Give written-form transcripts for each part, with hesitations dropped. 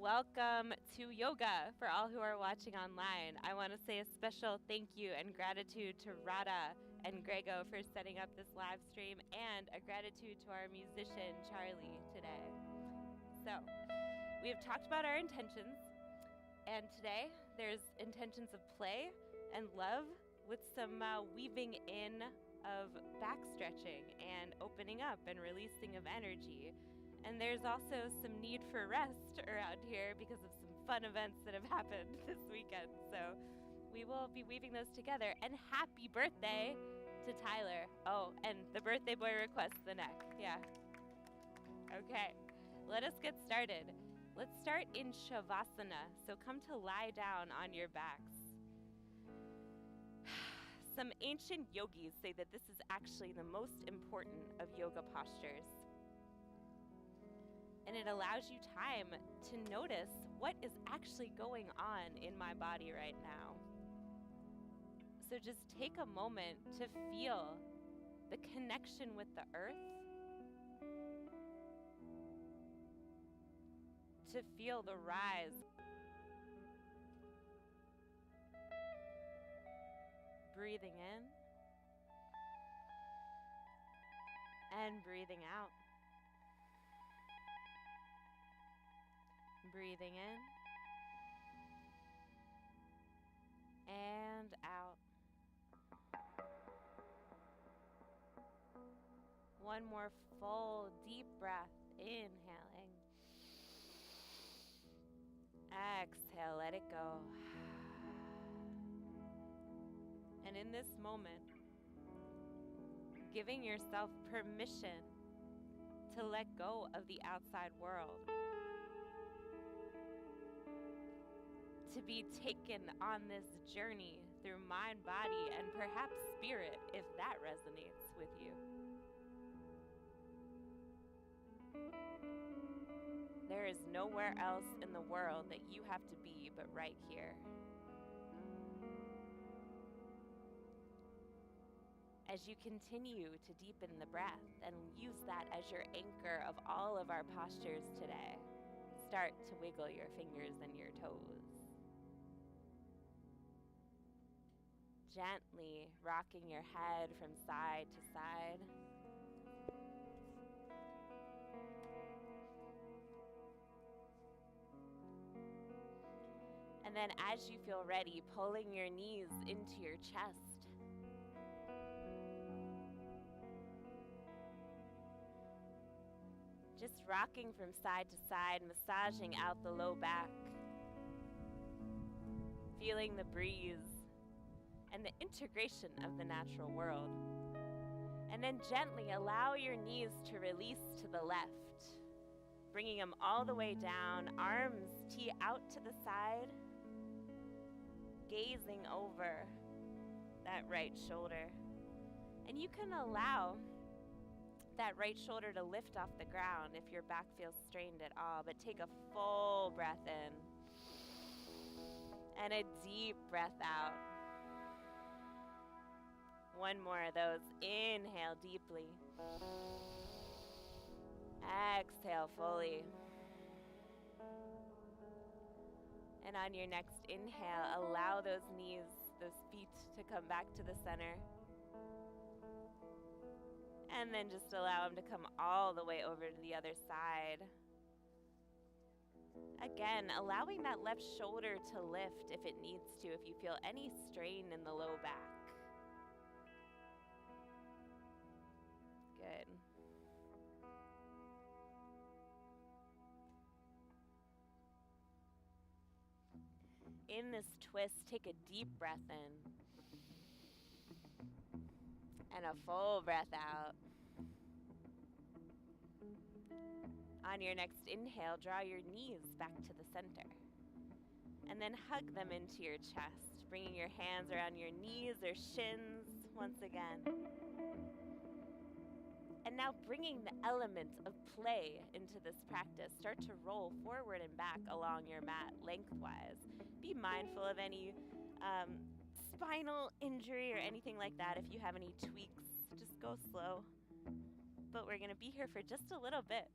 welcome to yoga for all who are watching online. I want to say a special thank you and gratitude to Radha and Grego for setting up this live stream, and a gratitude to our musician Charlie today. So, we have talked about our intentions, and today there's intentions of play and love with some weaving in of back stretching and opening up and releasing of energy. And there's also some need for rest around here because of some fun events that have happened this weekend. So we will be weaving those together. And happy birthday to Tyler. Oh, and the birthday boy requests the neck. Yeah. Okay, let us get started. Let's start in Shavasana. So come to lie down on your backs. Some ancient yogis say that this is actually the most important of yoga postures. And it allows you time to notice what is actually going on in my body right now. So just take a moment to feel the connection with the earth, to feel the rise, breathing in and breathing out. Breathing in and out. One more full deep breath, inhaling. Exhale, let it go. And in this moment, giving yourself permission to let go of the outside world, to be taken on this journey through mind, body, and perhaps spirit, if that resonates with you. There is nowhere else in the world that you have to be but right here. As you continue to deepen the breath and use that as your anchor of all of our postures today, start to wiggle your fingers and your toes. Gently rocking your head from side to side. And then as you feel ready, pulling your knees into your chest. Just rocking from side to side, massaging out the low back. Feeling the breeze and the integration of the natural world. And then gently allow your knees to release to the left, bringing them all the way down, arms tee out to the side, gazing over that right shoulder. And you can allow that right shoulder to lift off the ground if your back feels strained at all, but take a full breath in and a deep breath out. One more of those. Inhale deeply. Exhale fully. And on your next inhale, allow those knees, those feet to come back to the center. And then just allow them to come all the way over to the other side. Again, allowing that left shoulder to lift if it needs to, if you feel any strain in the low back. Good. In this twist, take a deep breath in and a full breath out. On your next inhale, draw your knees back to the center and then hug them into your chest, bringing your hands around your knees or shins once again. And now bringing the element of play into this practice. Start to roll forward and back along your mat lengthwise. Be mindful of any spinal injury or anything like that. If you have any tweaks, just go slow. But we're going to be here for just a little bit.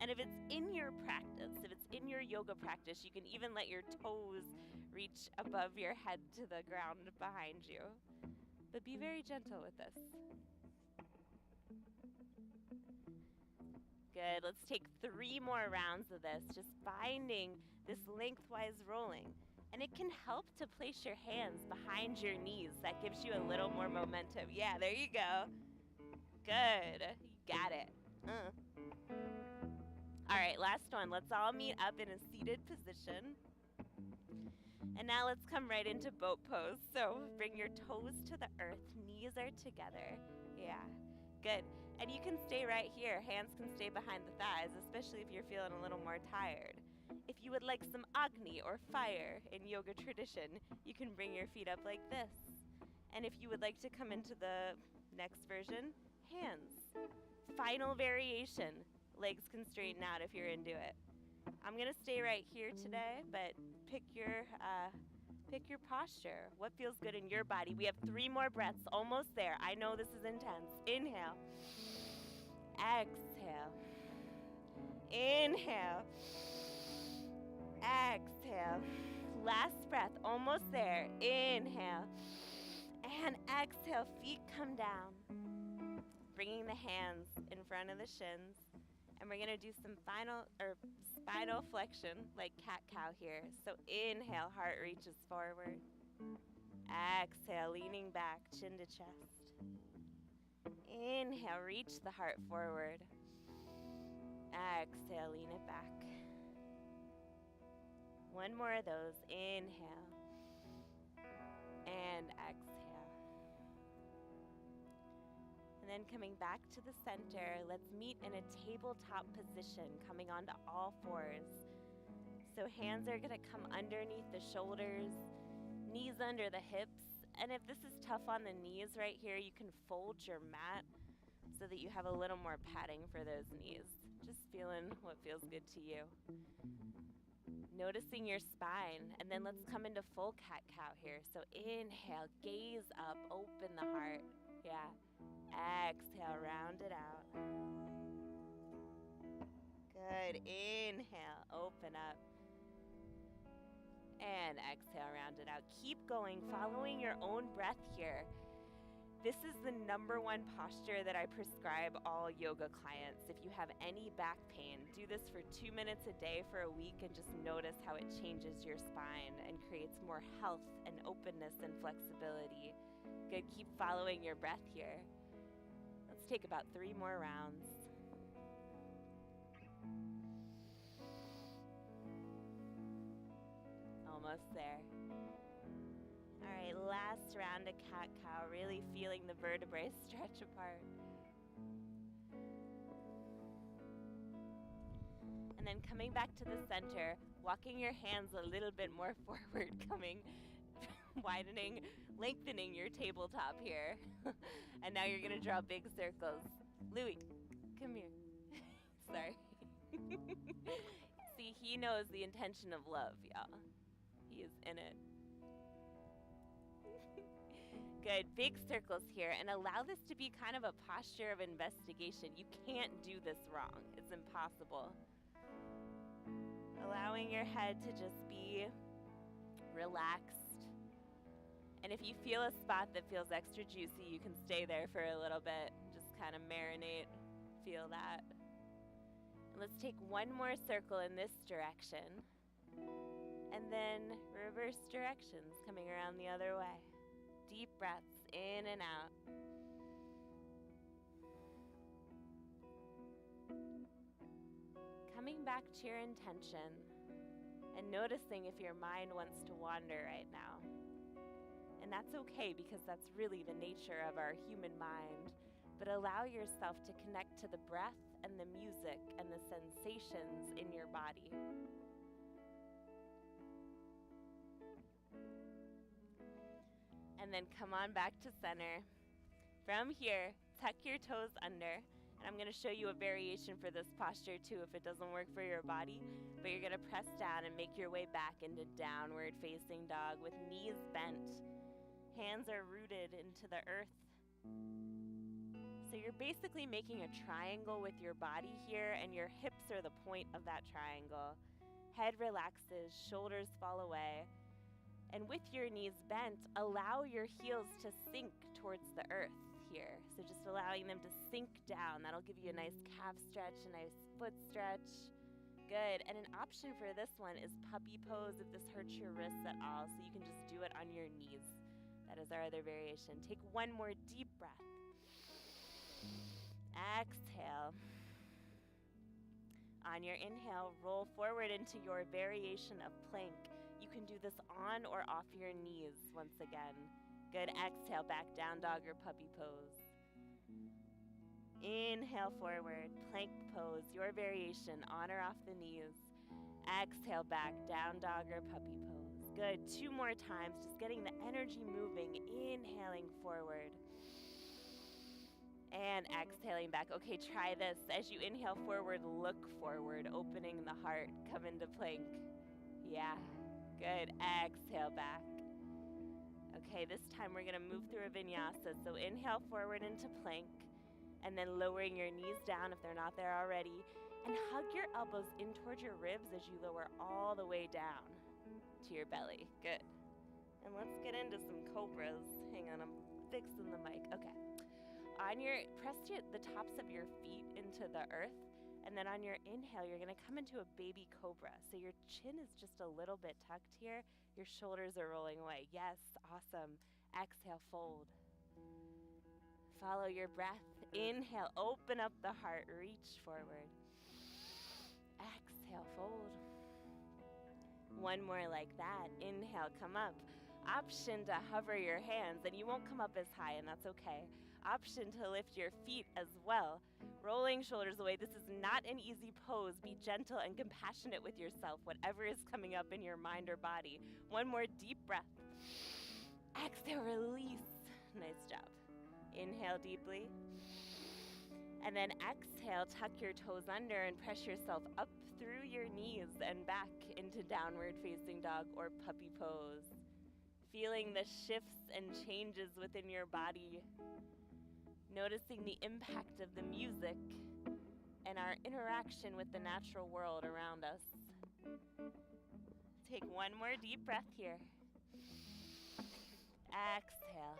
And if it's in your practice, if it's in your yoga practice, you can even let your toes reach above your head to the ground behind you. But be very gentle with this. Good. Let's take 3 more rounds of this, just finding this lengthwise rolling. And it can help to place your hands behind your knees. That gives you a little more momentum. Yeah, there you go. Good. You got it. All right, last one. Let's all meet up in a seated position. And now let's come right into boat pose. So bring your toes to the earth. Knees are together. Yeah, good. And you can stay right here. Hands can stay behind the thighs, especially if you're feeling a little more tired. If you would like some Agni or fire in yoga tradition, you can bring your feet up like this. And if you would like to come into the next version, hands. Final variation. Legs can straighten out if you're into it. I'm going to stay right here today, but pick your posture. What feels good in your body? We have 3 more breaths, almost there. I know this is intense. Inhale. Exhale. Inhale. Exhale. Last breath, almost there. Inhale. And exhale. Feet come down. Bringing the hands in front of the shins. And we're going to do some spinal flexion, like cat-cow here. So inhale, heart reaches forward. Exhale, leaning back, chin to chest. Inhale, reach the heart forward. Exhale, lean it back. 1 more of those. Inhale. And exhale. And then coming back to the center, let's meet in a tabletop position, coming onto all 4s. So hands are going to come underneath the shoulders, knees under the hips. And if this is tough on the knees right here, you can fold your mat so that you have a little more padding for those knees. Just feeling what feels good to you. Noticing your spine. And then let's come into full cat-cow here. So inhale, gaze up, open the heart. Yeah. Exhale, round it out. Good. Inhale, open up. And exhale, round it out. Keep going, following your own breath here. This is the #1 posture that I prescribe all yoga clients. If you have any back pain, do this for 2 minutes a day for a week and just notice how it changes your spine and creates more health and openness and flexibility. Good. Keep following your breath here. Let's take about 3 more rounds. Almost there. All right, last round of cat-cow, really feeling the vertebrae stretch apart. And then coming back to the center, walking your hands a little bit more forward, coming, widening, lengthening your tabletop here. And now you're gonna draw big circles. Louis, come here. Sorry. See, he knows the intention of love, y'all. He is in it. Good. Big circles here, and allow this to be kind of a posture of investigation. You can't do this wrong. It's impossible. Allowing your head to just be relaxed. And if you feel a spot that feels extra juicy, you can stay there for a little bit. Just kind of marinate. Feel that. And let's take 1 more circle in this direction. And then reverse directions, coming around the other way. Deep breaths in and out. Coming back to your intention and noticing if your mind wants to wander right now. And that's okay, because that's really the nature of our human mind. But allow yourself to connect to the breath and the music and the sensations in your body. And then come on back to center. From here, tuck your toes under. And I'm going to show you a variation for this posture too if it doesn't work for your body. But you're going to press down and make your way back into downward facing dog with knees bent. Hands are rooted into the earth. So you're basically making a triangle with your body here, and your hips are the point of that triangle. Head relaxes, shoulders fall away. And with your knees bent, allow your heels to sink towards the earth here. So just allowing them to sink down. That'll give you a nice calf stretch, a nice foot stretch. Good. And an option for this one is puppy pose if this hurts your wrists at all. So you can just do it on your knees. That is our other variation. Take one more deep breath. Exhale. On your inhale, roll forward into your variation of plank. You can do this on or off your knees once again. Good. Exhale, back down dog or puppy pose. Inhale forward, plank pose, your variation, on or off the knees. Exhale, back down dog or puppy pose. Good. 2 more times, just getting the energy moving. Inhaling forward. And exhaling back. Okay, try this. As you inhale forward, look forward, opening the heart. Come into plank. Yeah. Good. Exhale back. Okay, this time we're going to move through a vinyasa. So inhale forward into plank, and then lowering your knees down if they're not there already. And hug your elbows in towards your ribs as you lower all the way down to your belly. Good. And let's get into some cobras. Hang on, I'm fixing the mic. Okay. Press the tops of your feet into the earth. And then on your inhale, you're going to come into a baby cobra. So your chin is just a little bit tucked here. Your shoulders are rolling away. Yes, awesome. Exhale, fold. Follow your breath. Inhale, open up the heart, reach forward. Exhale, fold. One more like that. Inhale, come up. Option to hover your hands, and you won't come up as high, and that's okay. Option to lift your feet as well. Rolling shoulders away. This is not an easy pose. Be gentle and compassionate with yourself, whatever is coming up in your mind or body. One more deep breath. Exhale, release. Nice job. Inhale deeply. And then exhale, tuck your toes under and press yourself up through your knees and back into downward facing dog or puppy pose. Feeling the shifts and changes within your body. Noticing the impact of the music and our interaction with the natural world around us. Take one more deep breath here. Exhale.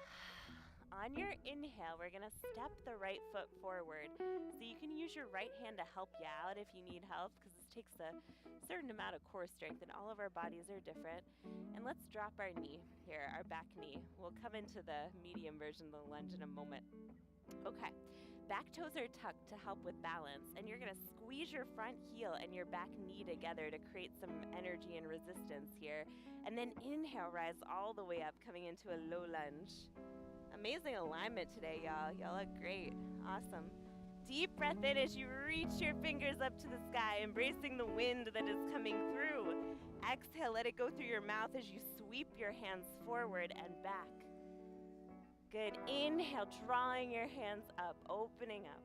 On your inhale, we're going to step the right foot forward. So you can use your right hand to help you out if you need help, because this takes a certain amount of core strength, and all of our bodies are different. And let's drop our knee here, our back knee. We'll come into the medium version of the lunge in a moment. Okay, back toes are tucked to help with balance, and you're going to squeeze your front heel and your back knee together to create some energy and resistance here. And then inhale, rise all the way up, coming into a low lunge. Amazing alignment today, y'all. Y'all look great. Awesome. Deep breath in as you reach your fingers up to the sky, embracing the wind that is coming through. Exhale, let it go through your mouth as you sweep your hands forward and back. Good. Inhale, drawing your hands up, opening up.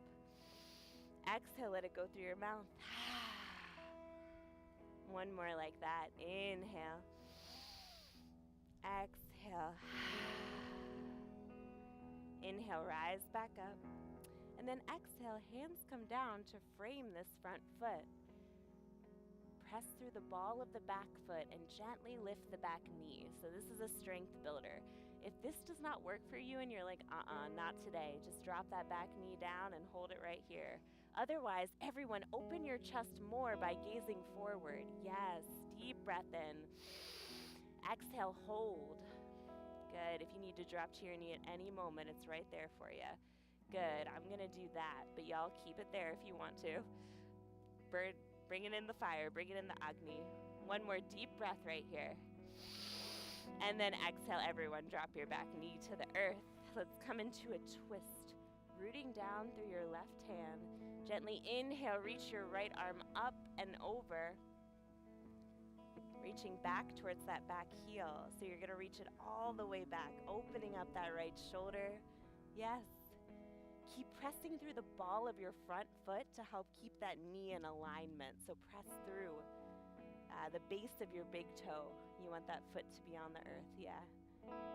Exhale, let it go through your mouth. One more like that. Inhale. Exhale. Inhale, rise back up. And then exhale, hands come down to frame this front foot. Press through the ball of the back foot and gently lift the back knee. So this is a strength builder. If this does not work for you and you're like, not today, just drop that back knee down and hold it right here. Otherwise, everyone, open your chest more by gazing forward. Yes, deep breath in. Exhale, hold. Good. If you need to drop to your knee at any moment, it's right there for you. Good. I'm going to do that, but y'all keep it there if you want to. Bring it in the fire. Bring it in the Agni. One more deep breath right here. And then exhale, everyone. Drop your back knee to the earth. Let's come into a twist. Rooting down through your left hand. Gently inhale, reach your right arm up and over. Reaching back towards that back heel. So you're going to reach it all the way back, opening up that right shoulder. Yes. Keep pressing through the ball of your front foot to help keep that knee in alignment. So press through the base of your big toe. You want that foot to be on the earth. Yeah.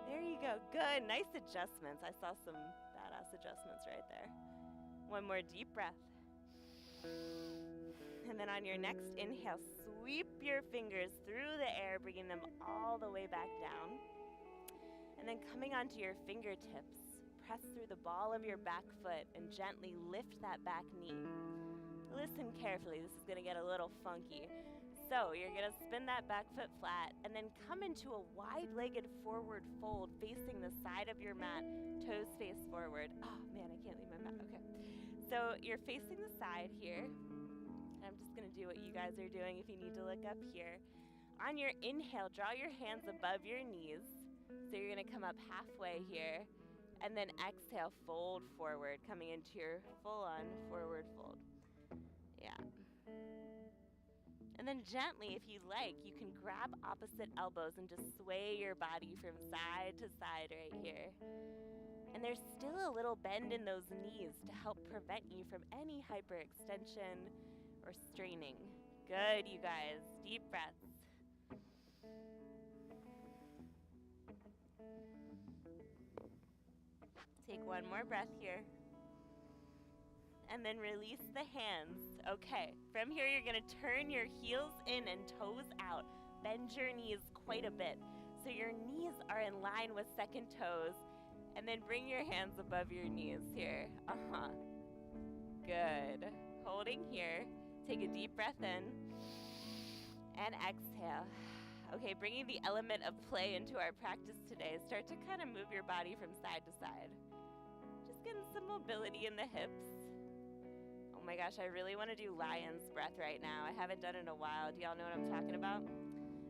There you go. Good. Nice adjustments. I saw some badass adjustments right there. One more deep breath. And then on your next inhale, sweep your fingers through the air, bringing them all the way back down. And then coming onto your fingertips, press through the ball of your back foot and gently lift that back knee. Listen carefully, this is going to get a little funky. So you're going to spin that back foot flat and then come into a wide-legged forward fold facing the side of your mat, toes face forward. Oh man, I can't leave my mat. Okay. So you're facing the side here. I'm just going to do what you guys are doing if you need to look up here. On your inhale, draw your hands above your knees. So you're going to come up halfway here. And then exhale, fold forward, coming into your full-on forward fold. Yeah. And then gently, if you like, you can grab opposite elbows and just sway your body from side to side right here. And there's still a little bend in those knees to help prevent you from any hyperextension or straining. Good, you guys. Deep breaths. Take one more breath here. And then release the hands. Okay, from here you're gonna turn your heels in and toes out. Bend your knees quite a bit. So your knees are in line with second toes. And then bring your hands above your knees here. Good. Holding here. Take a deep breath in. And exhale. Okay, bringing the element of play into our practice today. Start to kind of move your body from side to side. Just getting some mobility in the hips. Oh my gosh, I really want to do lion's breath right now. I haven't done it in a while. Do y'all know what I'm talking about?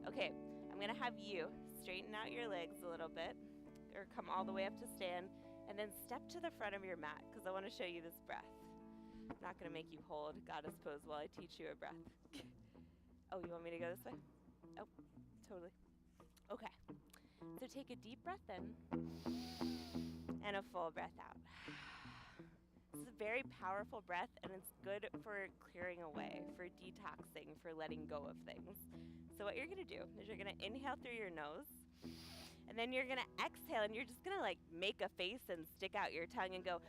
Okay, I'm going to have you straighten out your legs a little bit, or come all the way up to stand, and then step to the front of your mat, because I want to show you this breath. I'm not going to make you hold goddess pose while I teach you a breath. Oh, you want me to go this way? Oh, totally. Okay, so take a deep breath in, and a full breath out. This is a very powerful breath, and it's good for clearing away, for detoxing, for letting go of things. So what you're going to do is you're going to inhale through your nose, and then you're going to exhale, and you're just going to like make a face and stick out your tongue and go,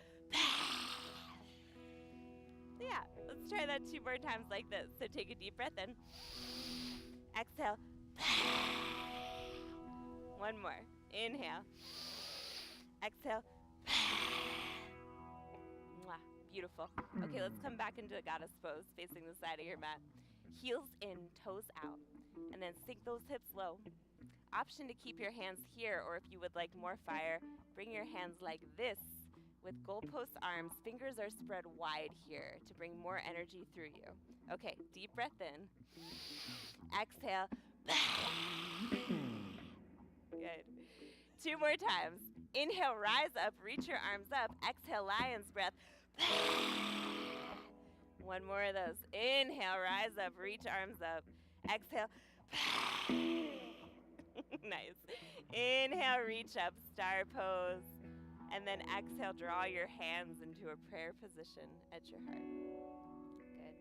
yeah, let's try that 2 more times like this. So take a deep breath in, exhale, one more, inhale, exhale, beautiful. Okay, let's come back into a goddess pose, facing the side of your mat. Heels in, toes out, and then sink those hips low. Option to keep your hands here, or if you would like more fire, bring your hands like this with goalpost arms. Fingers are spread wide here to bring more energy through you. Okay, deep breath in. Exhale. Good. 2 more times. Inhale, rise up, reach your arms up. Exhale, lion's breath. 1 more of those. Inhale, rise up, reach arms up. Exhale. Nice. Inhale, reach up, star pose. And then exhale, draw your hands into a prayer position at your heart. Good.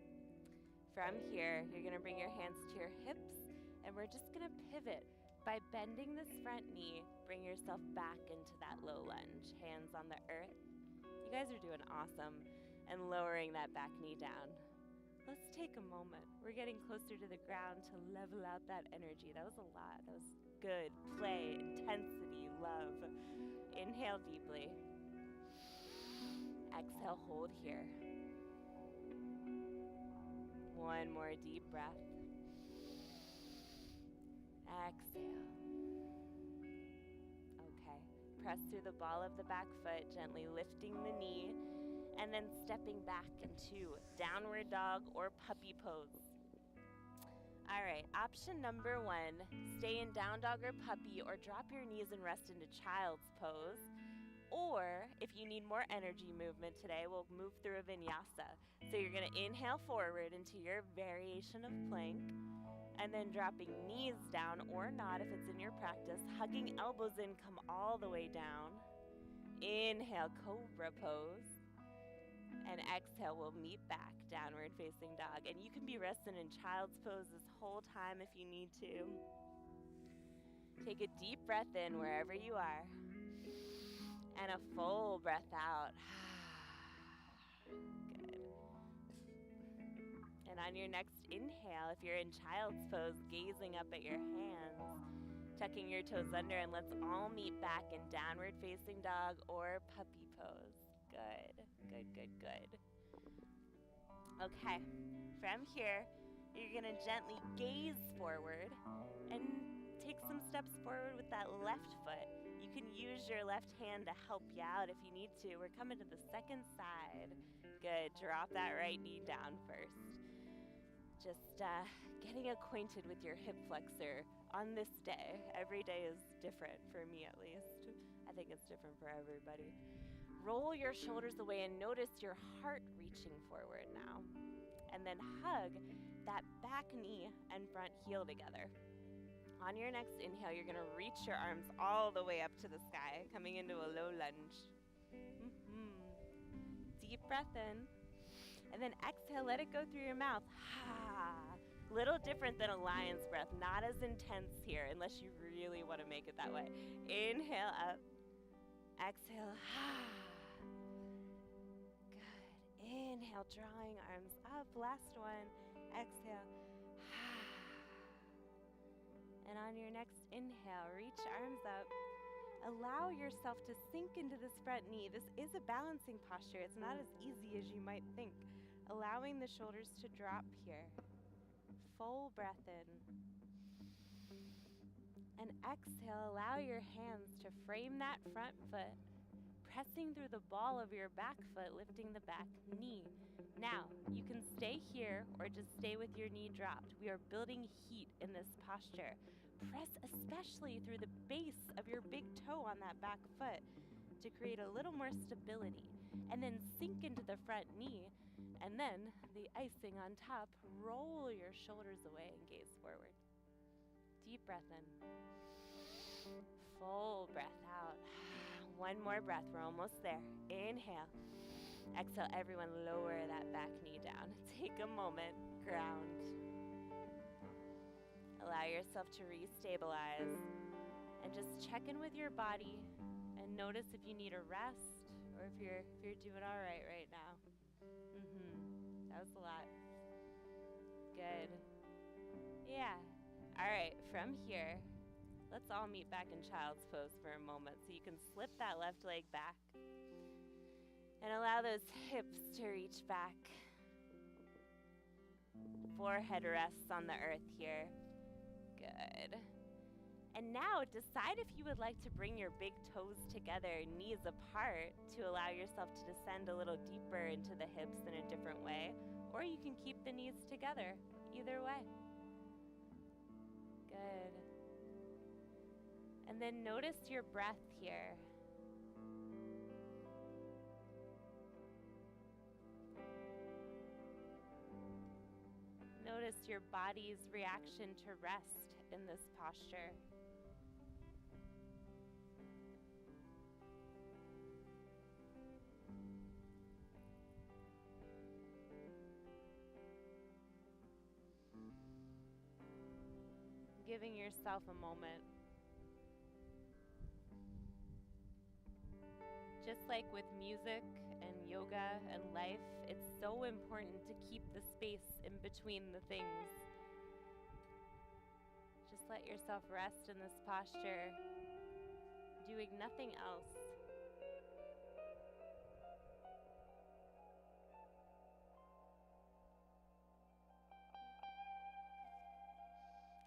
From here, you're going to bring your hands to your hips, and we're just going to pivot. By bending this front knee, bring yourself back into that low lunge, hands on the earth. You guys are doing awesome, and lowering that back knee down. Let's take a moment. We're getting closer to the ground to level out that energy. That was a lot. That was good. Play, intensity, love. Inhale deeply. Exhale, hold here. 1 more deep breath. Exhale. Okay. Press through the ball of the back foot, gently lifting the knee, and then stepping back into downward dog or puppy pose. All right, option number 1, stay in down dog or puppy, or drop your knees and rest into child's pose. Or if you need more energy movement today, we'll move through a vinyasa. So you're gonna inhale forward into your variation of plank, and then dropping knees down or not if it's in your practice, hugging elbows in, come all the way down. Inhale, cobra pose. And exhale, we'll meet back, downward facing dog. And you can be resting in child's pose this whole time if you need to. Take a deep breath in wherever you are. And a full breath out. Good. And on your next inhale, if you're in child's pose, gazing up at your hands, tucking your toes under, and let's all meet back in downward facing dog or puppy pose. Good, good, good, good. Okay, from here, you're gonna gently gaze forward and take some steps forward with that left foot. You can use your left hand to help you out if you need to. We're coming to the second side. Good, drop that right knee down first. Just getting acquainted with your hip flexor on this day. Every day is different, for me at least. I think it's different for everybody. Roll your shoulders away and notice your heart reaching forward now. And then hug that back knee and front heel together. On your next inhale, you're gonna reach your arms all the way up to the sky, coming into a low lunge. Deep breath in. And then exhale, let it go through your mouth. Little different than a lion's breath, not as intense here unless you really want to make it that way. Inhale up, exhale. Good. Inhale, drawing arms up. Last one. Exhale. And on your next inhale, reach arms up. Allow yourself to sink into this front knee. This is a balancing posture. It's not as easy as you might think. Allowing the shoulders to drop here. Full breath in. And exhale, allow your hands to frame that front foot, pressing through the ball of your back foot, lifting the back knee. Now, you can stay here or just stay with your knee dropped. We are building heat in this posture. Press especially through the base of your big toe on that back foot to create a little more stability. And then sink into the front knee. And then, the icing on top, roll your shoulders away and gaze forward. Deep breath in. Full breath out. One more breath, we're almost there. Inhale. Exhale, everyone lower that back knee down. Take a moment, ground. Allow yourself to restabilize. And just check in with your body and notice if you need a rest or if you're doing all right now. That was a lot. Good. Yeah. All right, from here, let's all meet back in child's pose for a moment so you can slip that left leg back and allow those hips to reach back. Forehead rests on the earth here. Good. And now decide if you would like to bring your big toes together, knees apart, to allow yourself to descend a little deeper into the hips in a different way. Or you can keep the knees together, either way. Good. And then notice your breath here. Notice your body's reaction to rest in this posture. Giving yourself a moment. Just like with music and yoga and life, it's so important to keep the space in between the things. Just let yourself rest in this posture, doing nothing else.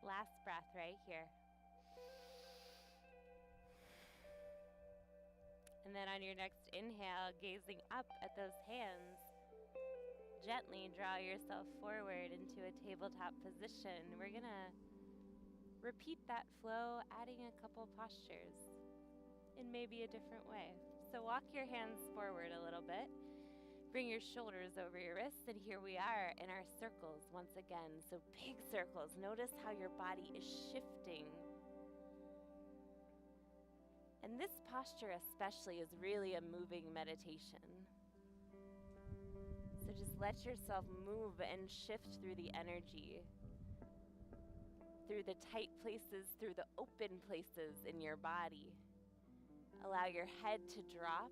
Last breath right here. And then on your next inhale, gazing up at those hands, gently draw yourself forward into a tabletop position. We're gonna repeat that flow, adding a couple postures in maybe a different way. So walk your hands forward a little bit. Bring your shoulders over your wrists, and here we are in our circles once again. So big circles. Notice how your body is shifting. And this posture especially is really a moving meditation. So just let yourself move and shift through the energy, through the tight places, through the open places in your body. Allow your head to drop.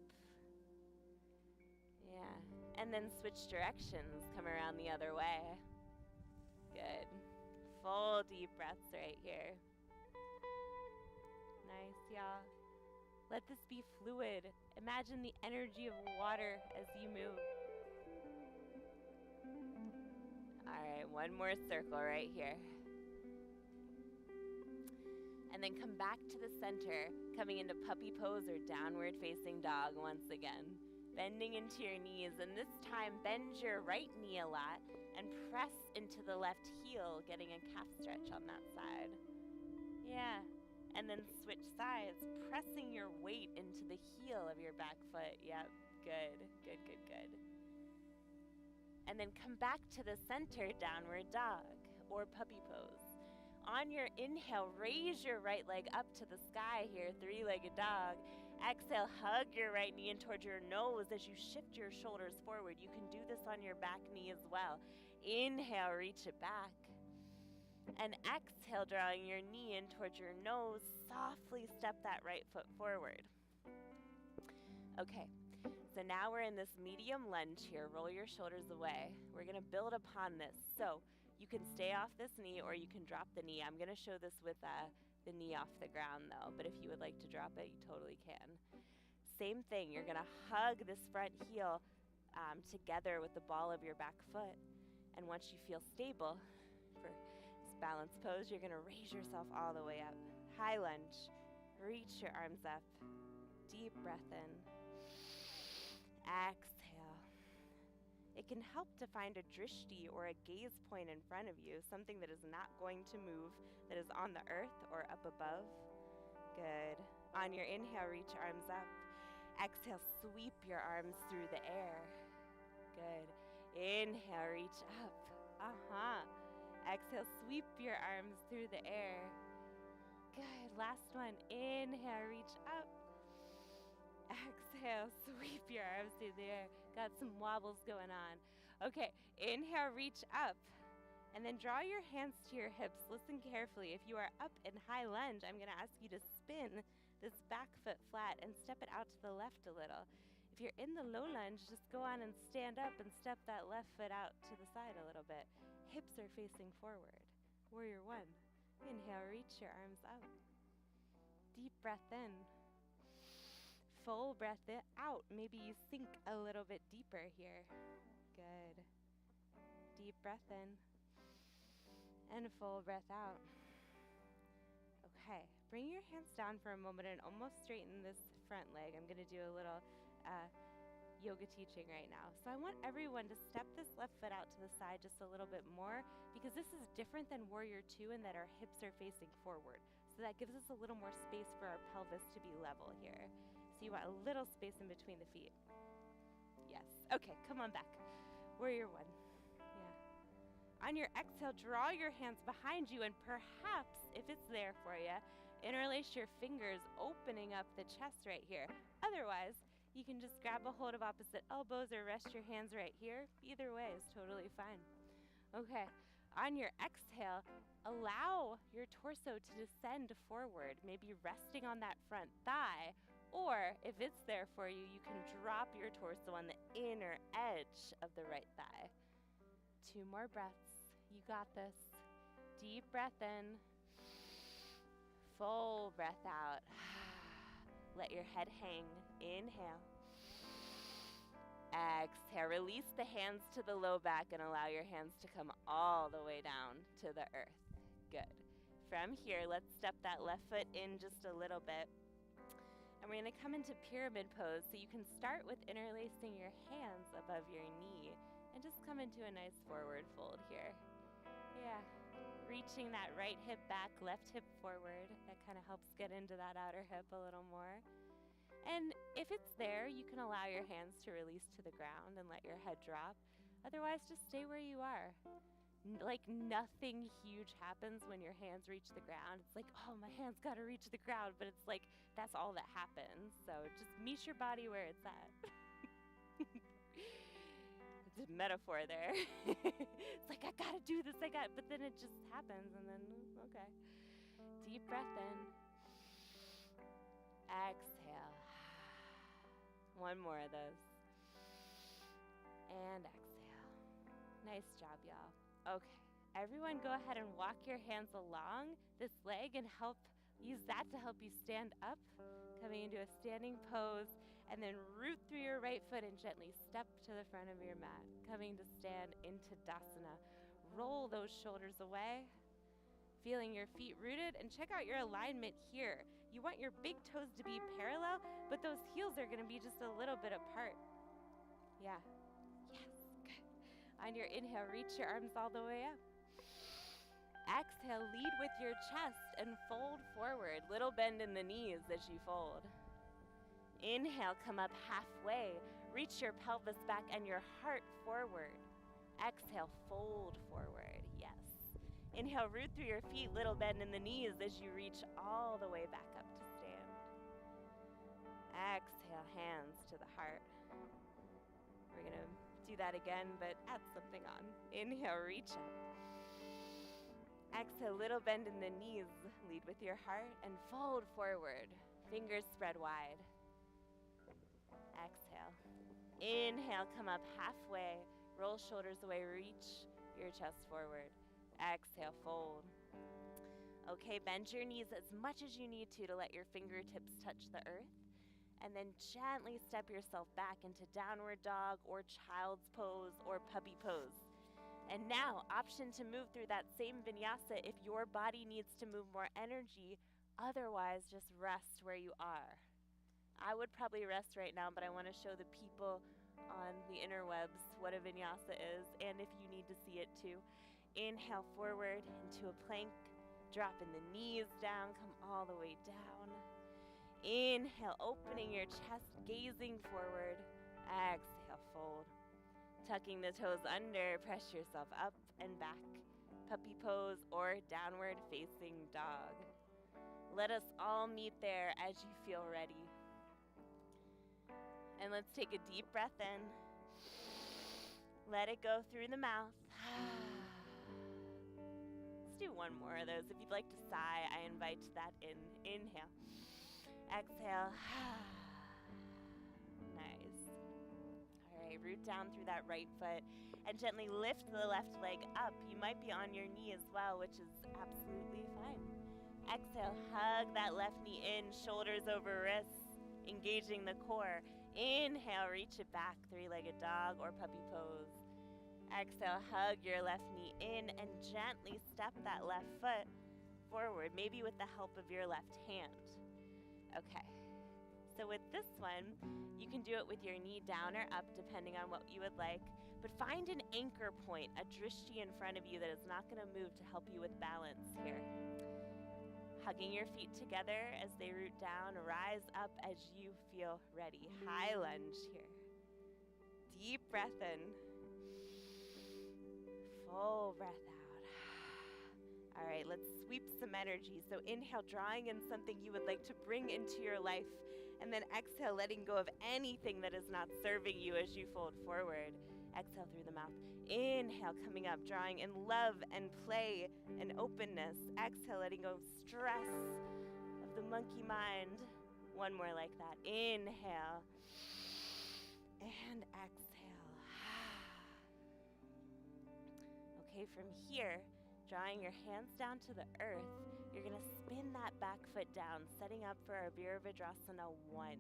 Yeah. And then switch directions. Come around the other way. Good. Full deep breaths right here. Nice, y'all. Let this be fluid. Imagine the energy of water as you move. All right, one more circle right here. And then come back to the center, coming into puppy pose or downward facing dog once again. Bending into your knees, and this time bend your right knee a lot and press into the left heel, getting a calf stretch on that side. Yeah, and then switch sides, pressing your weight into the heel of your back foot. Yep, good, good, good, good. And then come back to the center, downward dog or puppy pose. On your inhale, raise your right leg up to the sky here, three-legged dog. Exhale, hug your right knee in towards your nose as you shift your shoulders forward. You can do this on your back knee as well. Inhale, reach it back. And exhale, drawing your knee in towards your nose. Softly step that right foot forward. Okay, so now we're in this medium lunge here. Roll your shoulders away. We're going to build upon this. So you can stay off this knee or you can drop the knee. I'm going to show this with the knee off the ground though, but if you would like to drop it, you totally can. Same thing, you're going to hug this front heel together with the ball of your back foot. And once you feel stable for this balanced pose, you're going to raise yourself all the way up. High lunge, reach your arms up. Deep breath in. Exhale. It can help to find a drishti or a gaze point in front of you, something that is not going to move, that is on the earth or up above. Good. On your inhale, reach your arms up. Exhale, sweep your arms through the air. Good. Inhale, reach up. Exhale, sweep your arms through the air. Good. Last one. Inhale, reach up. Exhale, sweep your arms through the air. Got some wobbles going on. Okay, inhale, reach up. And then draw your hands to your hips. Listen carefully. If you are up in high lunge, I'm going to ask you to spin this back foot flat and step it out to the left a little. If you're in the low lunge, just go on and stand up and step that left foot out to the side a little bit. Hips are facing forward. Warrior one. Inhale, reach your arms up. Deep breath in. Full breath out. Maybe you sink a little bit deeper here. Good. Deep breath in. And full breath out. Okay. Bring your hands down for a moment and almost straighten this front leg. I'm going to do a little yoga teaching right now. So I want everyone to step this left foot out to the side just a little bit more, because this is different than Warrior Two in that our hips are facing forward. So that gives us a little more space for our pelvis to be level here. So you want a little space in between the feet. Yes. Okay, come on back. Warrior one. Yeah. On your exhale, draw your hands behind you, and perhaps, if it's there for you, interlace your fingers, opening up the chest right here. Otherwise, you can just grab a hold of opposite elbows or rest your hands right here. Either way is totally fine. Okay. On your exhale, allow your torso to descend forward, maybe resting on that front thigh. Or, if it's there for you, you can drop your torso on the inner edge of the right thigh. 2 more breaths. You got this. Deep breath in. Full breath out. Let your head hang. Inhale. Exhale. Release the hands to the low back and allow your hands to come all the way down to the earth. Good. From here, let's step that left foot in just a little bit. And we're going to come into pyramid pose. So you can start with interlacing your hands above your knee and just come into a nice forward fold here. Yeah. Reaching that right hip back, left hip forward. That kind of helps get into that outer hip a little more. And if it's there, you can allow your hands to release to the ground and let your head drop. Otherwise, just stay where you are. Like nothing huge happens when your hands reach the ground. It's like, oh, my hands got to reach the ground, but it's like that's all that happens. So just meet your body where it's at. It's a metaphor there. It's like, I got to do this, but then it just happens, and then, okay. Deep breath in. Exhale. One more of those. And exhale. Nice job, y'all. Okay, everyone go ahead and walk your hands along this leg and use that to help you stand up, coming into a standing pose, and then root through your right foot and gently step to the front of your mat, coming to stand into Dasana. Roll those shoulders away, feeling your feet rooted, and check out your alignment here. You want your big toes to be parallel, but those heels are gonna be just a little bit apart. Yeah, yes, good. On your inhale, reach your arms all the way up. Exhale, lead with your chest and fold forward. Little bend in the knees as you fold. Inhale, come up halfway. Reach your pelvis back and your heart forward. Exhale, fold forward. Yes. Inhale, root through your feet, little bend in the knees as you reach all the way back up to stand. Exhale, hands to the heart. We're going to do that again, but add something on. Inhale, reach up. Exhale, little bend in the knees. Lead with your heart and fold forward. Fingers spread wide. Exhale. Inhale, come up halfway. Roll shoulders away, reach your chest forward. Exhale, fold. Okay, bend your knees as much as you need to let your fingertips touch the earth. And then gently step yourself back into downward dog or child's pose or puppy pose. And now, option to move through that same vinyasa if your body needs to move more energy. Otherwise, just rest where you are. I would probably rest right now, but I want to show the people on the interwebs what a vinyasa is, and if you need to see it too. Inhale forward into a plank, dropping the knees down, come all the way down. Inhale, opening your chest, gazing forward. Exhale, fold. Tucking the toes under, press yourself up and back. Puppy pose or downward facing dog. Let us all meet there as you feel ready. And let's take a deep breath in. Let it go through the mouth. Let's do one more of those. If you'd like to sigh, I invite that in. Inhale. Exhale. Nice. All right, root down through that right foot and gently lift the left leg up. You might be on your knee as well, which is absolutely fine. Exhale, hug that left knee in, shoulders over wrists, engaging the core. Inhale, reach it back, three-legged dog or puppy pose. Exhale, hug your left knee in and gently step that left foot forward, maybe with the help of your left hand. Okay, so with this one, you can do it with your knee down or up, depending on what you would like, but find an anchor point, a drishti in front of you that is not going to move to help you with balance here. Hugging your feet together as they root down, rise up as you feel ready. High lunge here. Deep breath in. Full breath out. All right, let's sweep some energy. So inhale, drawing in something you would like to bring into your life. And then exhale, letting go of anything that is not serving you as you fold forward. Exhale through the mouth. Inhale, coming up, drawing in love and play and openness. Exhale, letting go of stress of the monkey mind. One more like that. Inhale. And exhale. Okay, from here, drawing your hands down to the earth, you're going to spin that back foot down, setting up for our Virabhadrasana 1.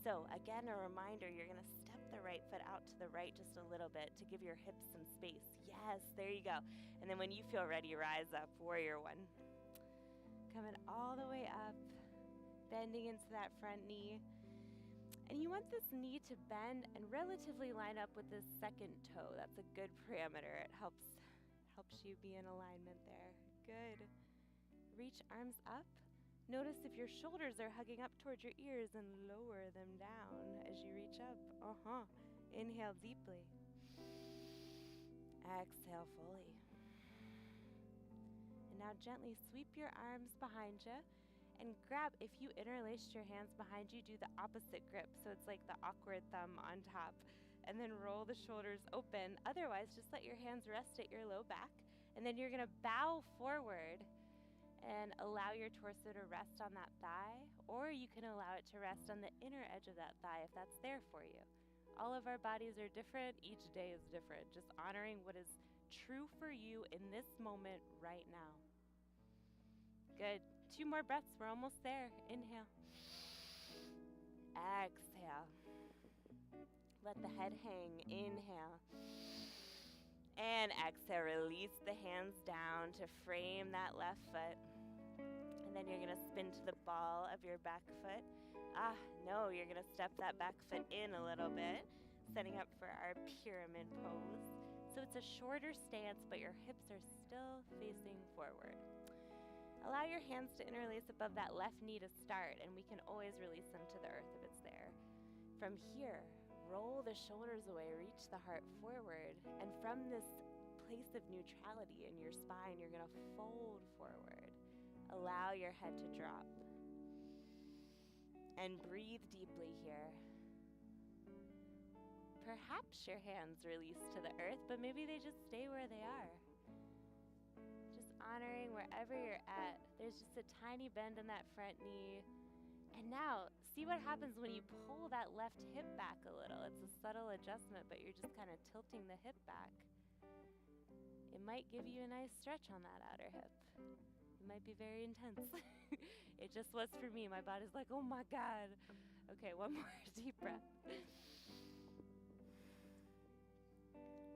So again, a reminder, you're going to step the right foot out to the right just a little bit to give your hips some space. Yes, there you go. And then when you feel ready, rise up, Warrior 1. Coming all the way up, bending into that front knee. And you want this knee to bend and relatively line up with this second toe. That's a good parameter. It helps you be in alignment there. Good. Reach arms up. Notice if your shoulders are hugging up towards your ears and lower them down as you reach up. Inhale deeply. Exhale fully. And now gently sweep your arms behind you and grab. If you interlaced your hands behind you, do the opposite grip. So it's like the awkward thumb on top. And then roll the shoulders open. Otherwise, just let your hands rest at your low back. And then you're going to bow forward and allow your torso to rest on that thigh, or you can allow it to rest on the inner edge of that thigh if that's there for you. All of our bodies are different. Each day is different. Just honoring what is true for you in this moment right now. Good. 2 more breaths. We're almost there. Inhale. Exhale. Let the head hang. Inhale. And exhale. Release the hands down to frame that left foot. And then you're going to spin to the ball of your back foot. No, you're going to step that back foot in a little bit, setting up for our pyramid pose. So it's a shorter stance, but your hips are still facing forward. Allow your hands to interlace above that left knee to start, and we can always release them to the earth if it's there. From here, roll the shoulders away, reach the heart forward, and from this place of neutrality in your spine, you're going to fold forward. Allow your head to drop. And breathe deeply here. Perhaps your hands release to the earth, but maybe they just stay where they are. Just honoring wherever you're at. There's just a tiny bend in that front knee. And now, see what happens when you pull that left hip back a little. It's a subtle adjustment, but you're just kind of tilting the hip back. It might give you a nice stretch on that outer hip. It might be very intense. It just was for me. My body's like, oh my God. Okay, one more deep breath.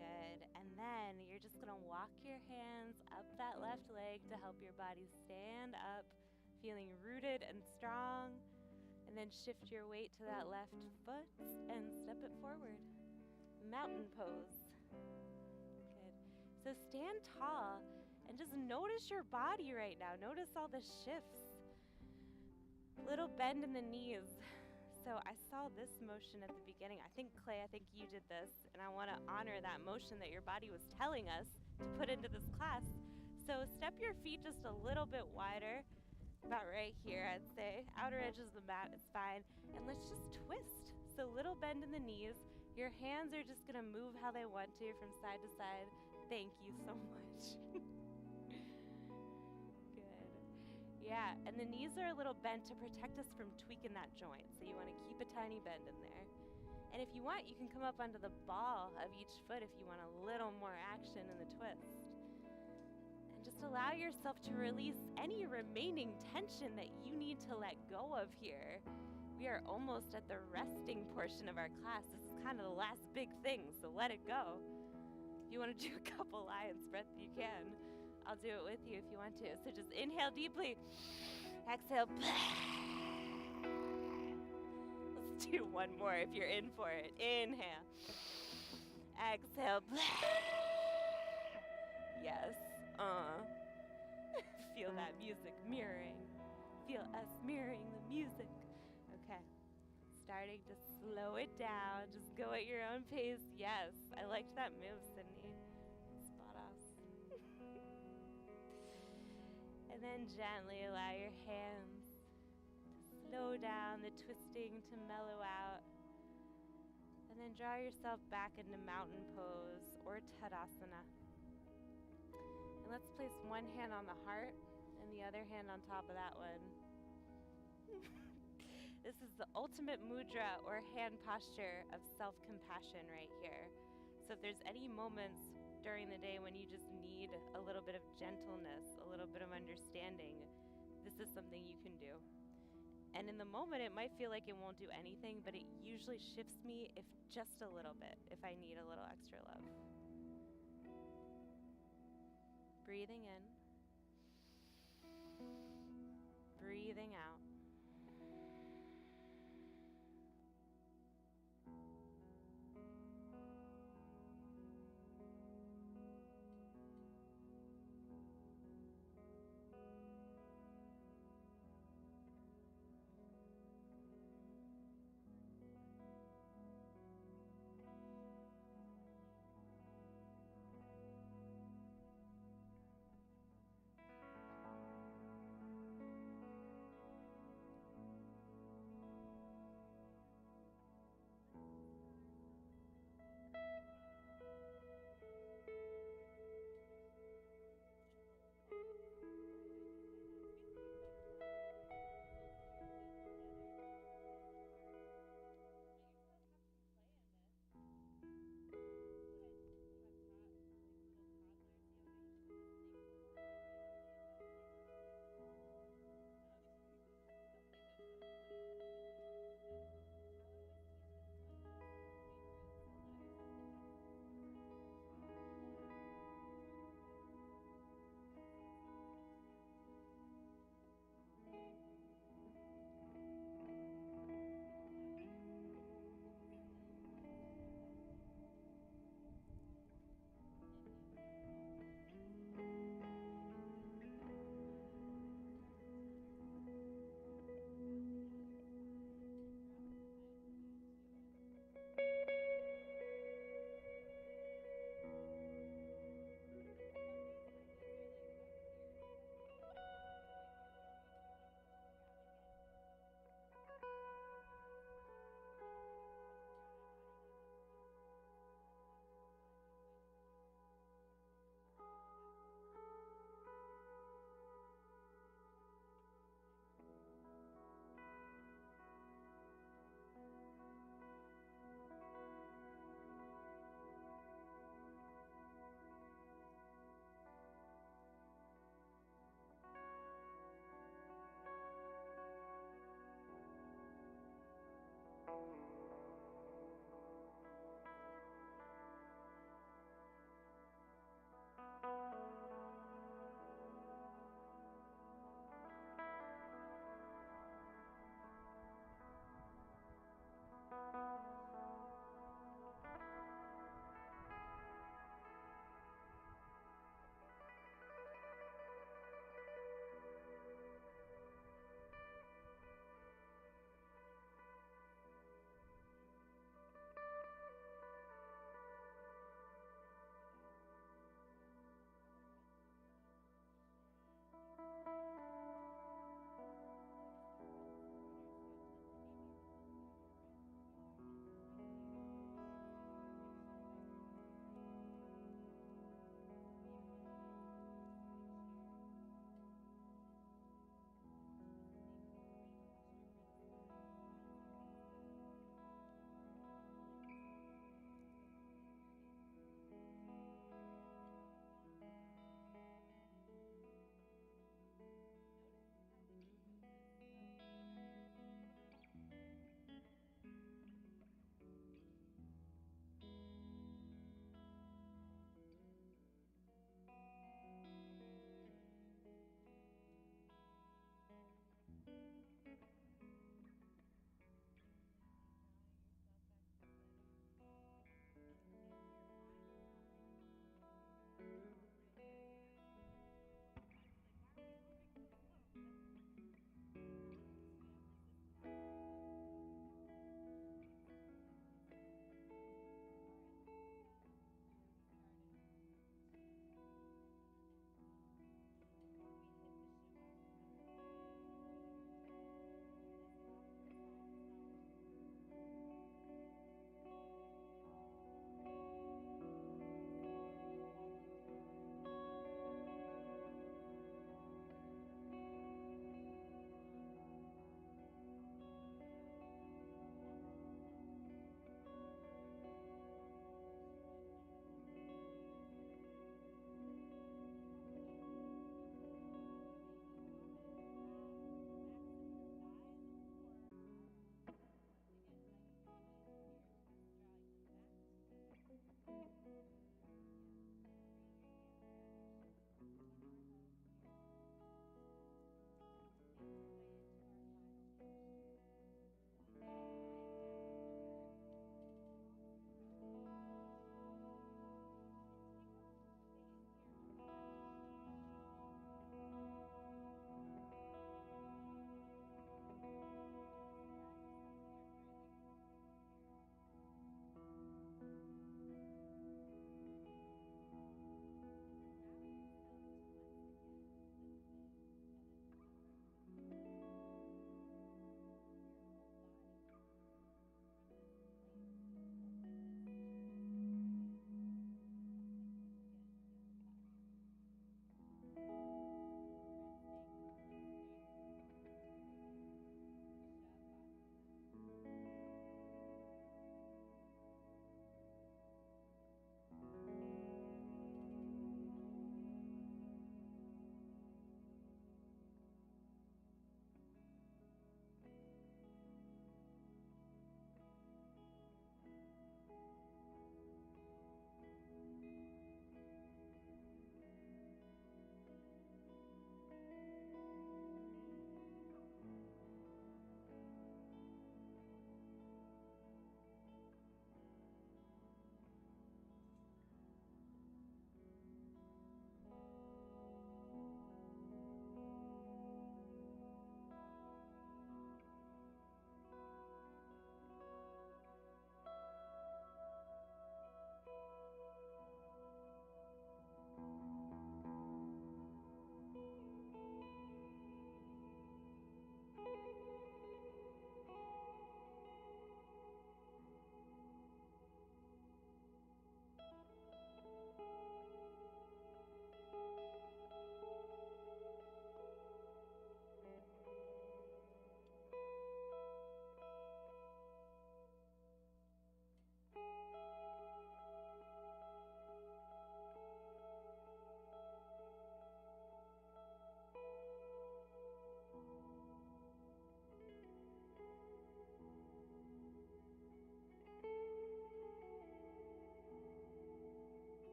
Good. And then you're just going to walk your hands up that left leg to help your body stand up, feeling rooted and strong. And then shift your weight to that left foot and step it forward. Mountain pose. Good. So stand tall and just notice your body right now. Notice all the shifts. Little bend in the knees. So I saw this motion at the beginning. I think, Clay, you did this. And I want to honor that motion that your body was telling us to put into this class. So step your feet just a little bit wider. About right here, I'd say. Outer edge of the mat, it's fine. And let's just twist. So little bend in the knees. Your hands are just going to move how they want to from side to side. Thank you so much. Yeah, and the knees are a little bent to protect us from tweaking that joint. So you want to keep a tiny bend in there. And if you want, you can come up onto the ball of each foot if you want a little more action in the twist. And just allow yourself to release any remaining tension that you need to let go of here. We are almost at the resting portion of our class. This is kind of the last big thing, so let it go. If you want to do a couple lion's breath, you can. I'll do it with you if you want to. So just inhale deeply. Exhale. Let's do one more if you're in for it. Inhale. Exhale. Yes. Feel that music mirroring. Feel us mirroring the music. Okay. Starting to slow it down. Just go at your own pace. Yes. I liked that move, Sydney. And then gently allow your hands to slow down, the twisting to mellow out. And then draw yourself back into mountain pose or Tadasana. And let's place one hand on the heart and the other hand on top of that one. This is the ultimate mudra or hand posture of self-compassion right here. So if there's any moments during the day when you just need a little bit of gentleness, a little bit of understanding, this is something you can do. And in the moment, it might feel like it won't do anything, but it usually shifts me if just a little bit, if I need a little extra love. Breathing in.